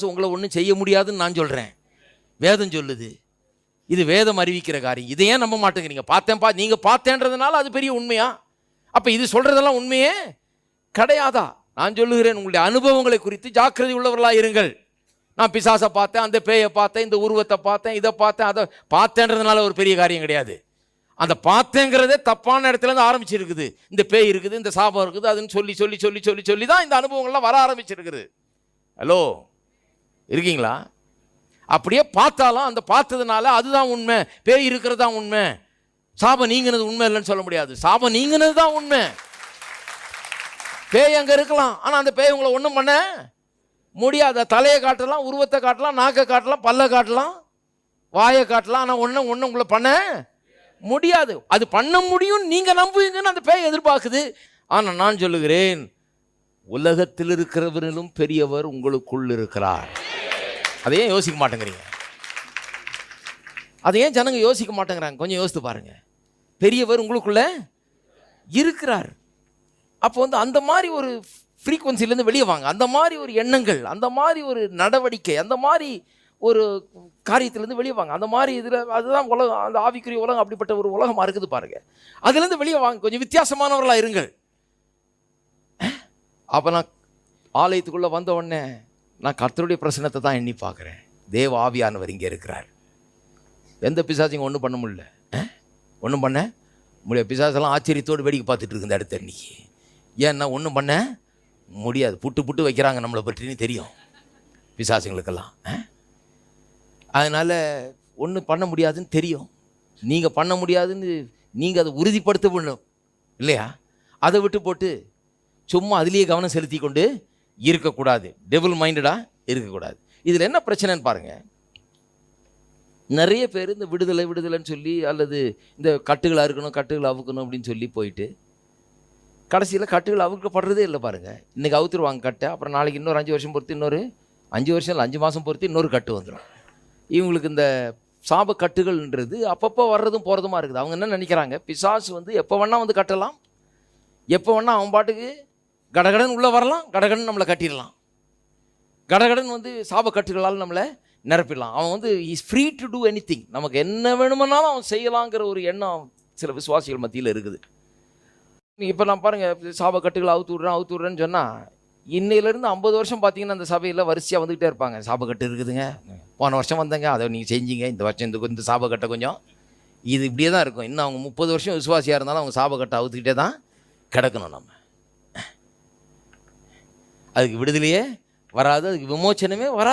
உங்களை ஒன்றும் செய்ய முடியாதுன்னு நான் சொல்கிறேன், வேதம் சொல்லுது. இது வேதம் அறிவிக்கிற காரியம். இதை ஏன் நம்ப மாட்டேங்கிறீங்க? நீங்கள் பார்த்தேன்றதுனால அது பெரிய உண்மையா? அப்போ இது சொல்கிறதெல்லாம் உண்மையே கிடையாதா? நான் சொல்லுகிறேன், உங்களுடைய அனுபவங்களை குறித்து ஜாக்கிரதை உள்ளவர்களாக இருங்கள். நான் பிசாசை பார்த்தேன், அந்த பேயை பார்த்தேன், இந்த உருவத்தை பார்த்தேன், இதை பார்த்தேன், அதை பார்த்தேன்றதுனால ஒரு பெரிய காரியம் கிடையாது. அந்த பார்த்தேங்கிறதே தப்பான இடத்துலேருந்து ஆரம்பிச்சிருக்குது. இந்த பேய் இருக்குது, இந்த சாபம் இருக்குது, அதுன்னு சொல்லி சொல்லி சொல்லி சொல்லி சொல்லி தான் இந்த அனுபவங்கள்லாம் வர ஆரம்பிச்சிருக்குது. ஹலோ, இருக்கீங்களா? அப்படியே பார்த்தாலும் அந்த பார்த்ததுனால அதுதான் உண்மை, பேய் இருக்கிறது தான் உண்மை, சாபம் நீங்கினது உண்மை இல்லைன்னு சொல்ல முடியாது. சாபம் நீங்கினது தான் உண்மை. பேய் அங்கே இருக்கலாம், ஆனால் அந்த பேய் உங்களை ஒன்றும் பண்ண முடியாது. தலையை காட்டலாம், உருவத்தை காட்டலாம், நாக்கை காட்டலாம், பல்லை காட்டலாம், வாயை காட்டலாம், ஆனால் ஒன்றும் உங்களை பண்ண முடியாது. அது பண்ண முடியும் நீங்கள் நம்புவீங்கன்னு அந்த பேய் எதிர்பார்க்குது. ஆனால் நான் சொல்லுகிறேன், உலகத்தில் இருக்கிறவரிலும் பெரியவர் உங்களுக்குள் இருக்கிறார். அதையே யோசிக்க மாட்டேங்கிறீங்க? அதை ஏன் ஜனங்க யோசிக்க மாட்டேங்கிறாங்க? கொஞ்சம் யோசித்து பாருங்க. பெரியவர் உங்களுக்குள்ள இருக்கிறார். அப்போ அந்த மாதிரி ஒரு ஃப்ரீக்வன்சிலேருந்து வெளியே வாங்க. அந்த மாதிரி ஒரு எண்ணங்கள், அந்த மாதிரி ஒரு நடவடிக்கை, அந்த மாதிரி ஒரு காரியத்திலேருந்து வெளியே வாங்க. அந்த மாதிரி இதில் அதுதான் உலகம், அந்த ஆவிக்குரிய உலகம் அப்படிப்பட்ட ஒரு உலகமாக இருக்குது பாருங்க. அதுலேருந்து வெளியே வாங்க, கொஞ்சம் வித்தியாசமானவர்களாக இருங்கள். அப்போ நான் ஆலயத்துக்குள்ளே வந்த உடனே நான் கர்த்தருடைய பிரசன்னத்தை தான் எண்ணி பார்க்குறேன். தேவ ஆவியானவர் இங்கே இருக்கிறார். எந்த பிசாசிங்க ஒன்றும் பண்ண முடியல, ஒன்றும் பண்ண முடியாது. பிசாசெல்லாம் ஆச்சரியத்தோடு வேடிக்கை பார்த்துட்டு இருக்கு இந்த இடத்த இன்னைக்கு. ஏன்னா ஒன்றும் பண்ண முடியாது. புட்டு வைக்கிறாங்க நம்மளை பற்றினு தெரியும் பிசாசுங்களுக்கெல்லாம். அதனால் ஒன்றும் பண்ண முடியாதுன்னு தெரியும். நீங்கள் பண்ண முடியாதுன்னு நீங்கள் அதை உறுதிப்படுத்த வேண்டும் இல்லையா? அதை விட்டு போட்டு சும்மா அதுலேயே கவனம் செலுத்தி கொண்டு இருக்கக்கூடாது. டெபிள் மைண்டடாக இருக்கக்கூடாது. இதில் என்ன பிரச்சனைன்னு பாருங்கள். நிறைய பேர் இந்த விடுதலைன்னு சொல்லி, அல்லது இந்த கட்டுகள் அறுக்கணும், கட்டுகள் அவுக்கணும் அப்படின்னு சொல்லி போயிட்டு கடைசியில் கட்டுகள் அவுக்கப்படுறதே இல்லை பாருங்கள். இன்றைக்கி அவுத்துருவாங்க கட்டை, அப்புறம் நாளைக்கு இன்னொரு 5 வருஷம் பொறுத்து, இன்னொரு 5 வருஷம் இல்லை 5 மாதம் பொறுத்து இன்னொரு கட்டு வந்துடும். இவங்களுக்கு இந்த சாப கட்டுகள்ன்றது அப்பப்போ வர்றதும் போகிறதுமா இருக்குது. அவங்க என்ன நினைக்கிறாங்க, பிசாசு எப்போ வேணால் கட்டலாம், எப்போ வேணால் அவன் பாட்டுக்கு கடகடன் உள்ளே வரலாம், கடகடன் நம்மளை கட்டிடலாம், கடகடன் சாப கட்டுகளால் நம்மளை நிரப்பிடலாம். அவன் is free to two anything. நமக்கு என்ன வேணுமென்னாலும் அவன் செய்யலாங்கிற ஒரு எண்ணம் சில விசுவாசிகள் மத்தியில் இருக்குது. இப்போ நான் பாருங்கள், சாப கட்டுகளை அவுத்து விட்றேன்னு சொன்னால், இன்னையிலேருந்து 50 வருஷம் பார்த்தீங்கன்னா அந்த சபையில் வரிசையாக வந்துக்கிட்டே இருப்பாங்க. சாபக்கட்டு இருக்குதுங்க, போன வருஷம் வந்தங்க, அதை நீங்கள் செஞ்சீங்க, இந்த வருஷம் இந்த சாபக்கட்டை கொஞ்சம், இது இப்படியே தான் இருக்கும். இன்னும் அவங்க 30 வருஷம் விசுவாசியாக இருந்தாலும் அவங்க சாபக்கட்டை அவுத்துக்கிட்டே தான் கிடக்கணும். நம்ம அதுக்கு விடுதலையே வராது, அதுக்கு விமோச்சனமே வராது.